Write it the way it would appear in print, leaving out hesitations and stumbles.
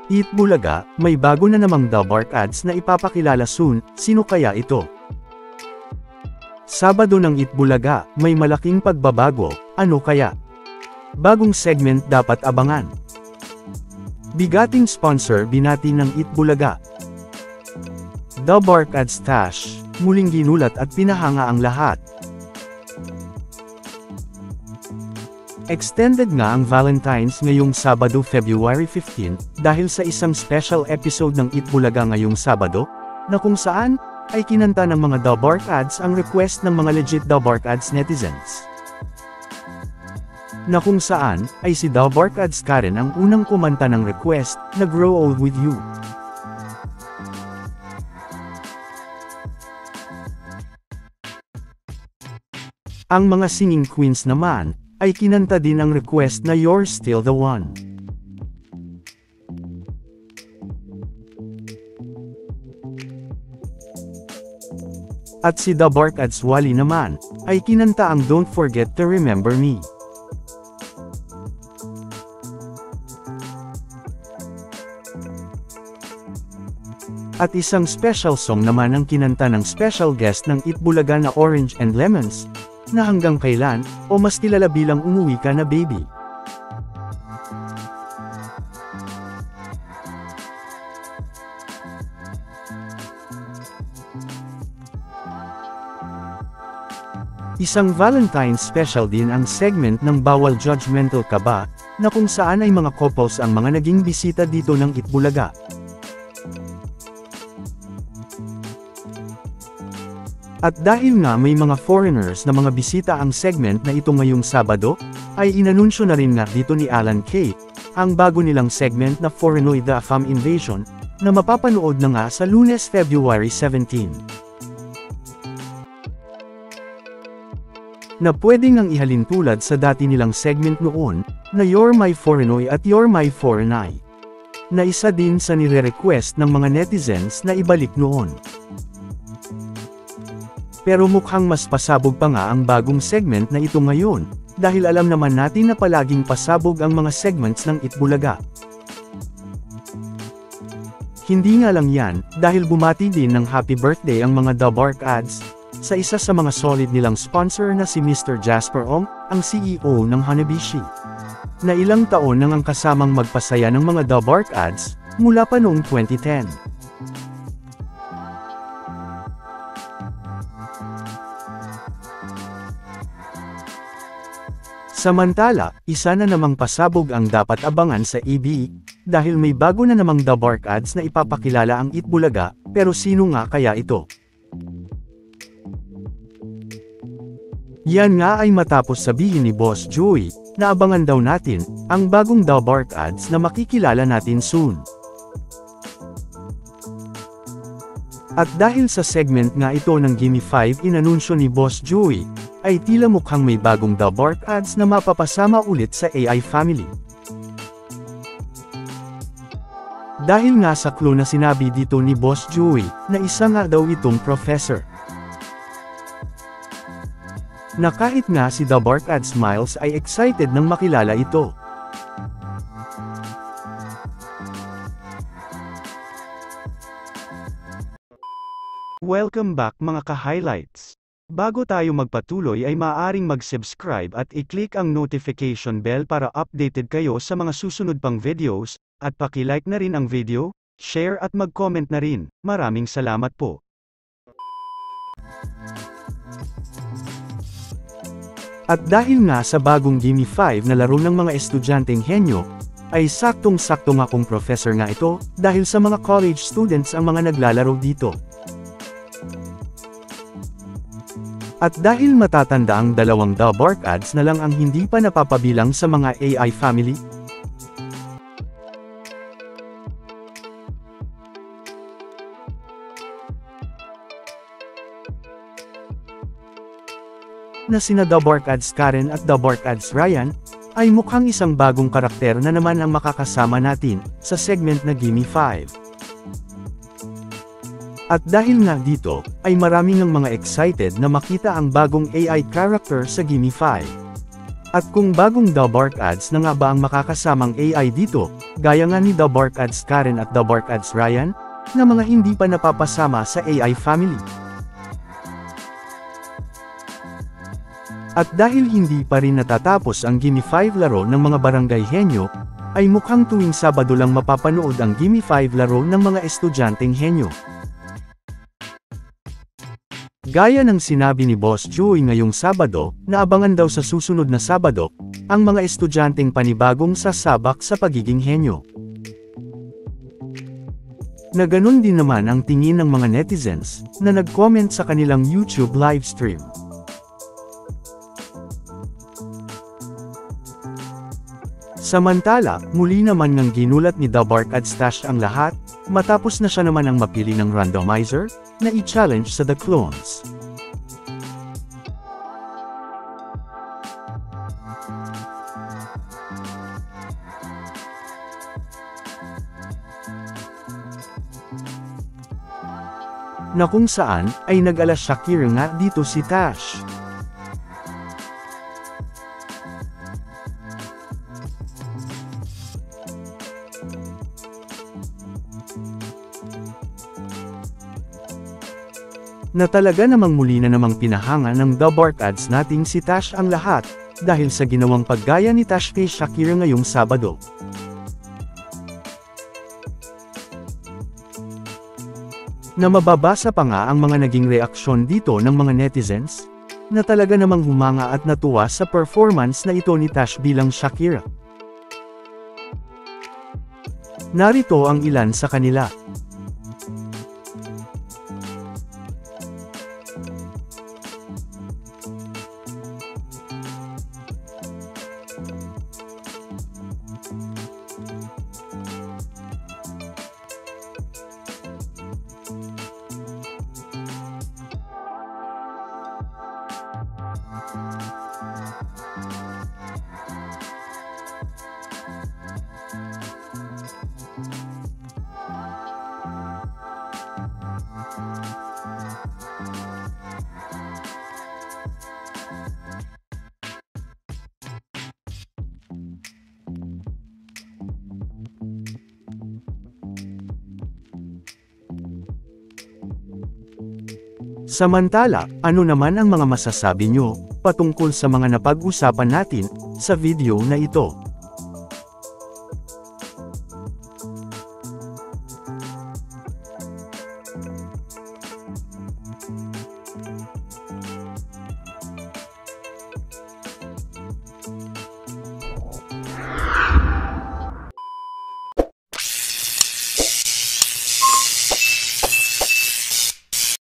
Eat Bulaga, may bago na namang Dabark ads na ipapakilala soon, sino kaya ito? Sabado ng Eat Bulaga, may malaking pagbabago, ano kaya? Bagong segment dapat abangan. Bigating sponsor binati ng Eat Bulaga. Dabark ads stash, muling ginulat at pinahanga ang lahat. Extended nga ang Valentine's ngayong Sabado February 15, dahil sa isang special episode ng Eat Bulaga ngayong Sabado, na kung saan, ay kinanta ng mga Dabark ads ang request ng mga legit Dabark ads netizens. Na kung saan, ay si Dabark ads Karen ang unang kumanta ng request, na Grow Old With You. Ang mga singing queens naman, ay kinanta din ang request na You're Still the One. At si Dabark ads Wally naman, ay kinanta ang Don't Forget to Remember Me. At isang special song naman ang kinanta ng special guest ng Eat Bulaga na Orange and Lemons, na Hanggang Kailan, o mas kilala bilang Umuwi Ka Na Baby. Isang Valentine's special din ang segment ng Bawal Judgmental Ka Ba, na kung saan ay mga couples ang mga naging bisita dito ng Eat Bulaga. At dahil nga may mga foreigners na mga bisita ang segment na ito ngayong Sabado, ay inanunsyo na rin nga dito ni Alan Kay, ang bago nilang segment na Foreignoid the Fam Invasion, na mapapanood na nga sa Lunes February 17. Na pwede ngang ihalin tulad sa dati nilang segment noon, na You're My Foreignoy at You're My Foreignay. Na isa din sa nire-request ng mga netizens na ibalik noon. Pero mukhang mas pasabog pa nga ang bagong segment na ito ngayon, dahil alam naman natin na palaging pasabog ang mga segments ng Eat Bulaga. Hindi nga lang yan, dahil bumati din ng happy birthday ang mga Dabark ads, sa isa sa mga solid nilang sponsor na si Mr. Jasper Ong, ang CEO ng Hanabishi. Na ilang taon nang ang kasamang magpasaya ng mga Dabark ads, mula pa noong 2010. Samantala, isa na namang pasabog ang dapat abangan sa EB, dahil may bago na namang Dabark ads na ipapakilala ang Eat Bulaga, pero sino nga kaya ito? Yan nga ay matapos sabihin ni Boss Joey, na abangan daw natin, ang bagong Dabark ads na makikilala natin soon. At dahil sa segment nga ito ng Gimme 5 inanunsyo ni Boss Joey, ay tila mukhang may bagong Dabark ads na mapapasama ulit sa AI family. Dahil nga sa clue na sinabi dito ni Boss Joey, na isa nga daw itong professor. Na kahit nga si Dabark ads Miles ay excited nang makilala ito. Welcome back mga ka-highlights. Bago tayo magpatuloy ay maaaring mag-subscribe at i-click ang notification bell para updated kayo sa mga susunod pang videos, at paki-like na rin ang video, share at mag-comment na rin. Maraming salamat po. At dahil nga sa bagong Gimme 5 na laro ng mga estudyanteng henyo, ay saktong-sakto nga kung professor nga ito, dahil sa mga college students ang mga naglalaro dito. At dahil matatanda ang dalawang Dabark ads na lang ang hindi pa napapabilang sa mga AI family, na sina Dabark ads Karen at Dabark ads Ryan, ay mukhang isang bagong karakter na naman ang makakasama natin, sa segment na Gimme 5. At dahil nga dito, ay marami ng mga excited na makita ang bagong AI character sa Gimme 5. At kung bagong Dabark ads na nga ba ang makakasamang AI dito, gaya nga ni The Bark Ads Karen at The Bark Ads Ryan, na mga hindi pa napapasama sa AI family. At dahil hindi pa rin natatapos ang Gimme 5 laro ng mga barangay henyo, ay mukhang tuwing Sabado lang mapapanood ang Gimme 5 laro ng mga estudyanteng henyo. Gaya ng sinabi ni Boss Joey ngayong Sabado, na abangan daw sa susunod na Sabado, ang mga estudyanteng panibagong sasabak sa pagiging henyo. Na ganun din naman ang tingin ng mga netizens, na nag-comment sa kanilang YouTube livestream. Samantala, muli naman ngang ginulat ni The Bark Ads Stash ang lahat, matapos na siya naman ang mapili ng randomizer, na i-challenge sa The Clones. Na kung saan, ay nag-ala Shakira nga dito si Tash. Na talaga namang muli na namang pinahanga ng The Bark Ads nating si Tash ang lahat, dahil sa ginawang paggaya ni Tash kay Shakira ngayong Sabado. Na mababasa pa nga ang mga naging reaksyon dito ng mga netizens, na talaga namang humanga at natuwa sa performance na ito ni Tash bilang Shakira. Narito ang ilan sa kanila. Samantala, ano naman ang mga masasabi nyo patungkol sa mga napag-usapan natin sa video na ito?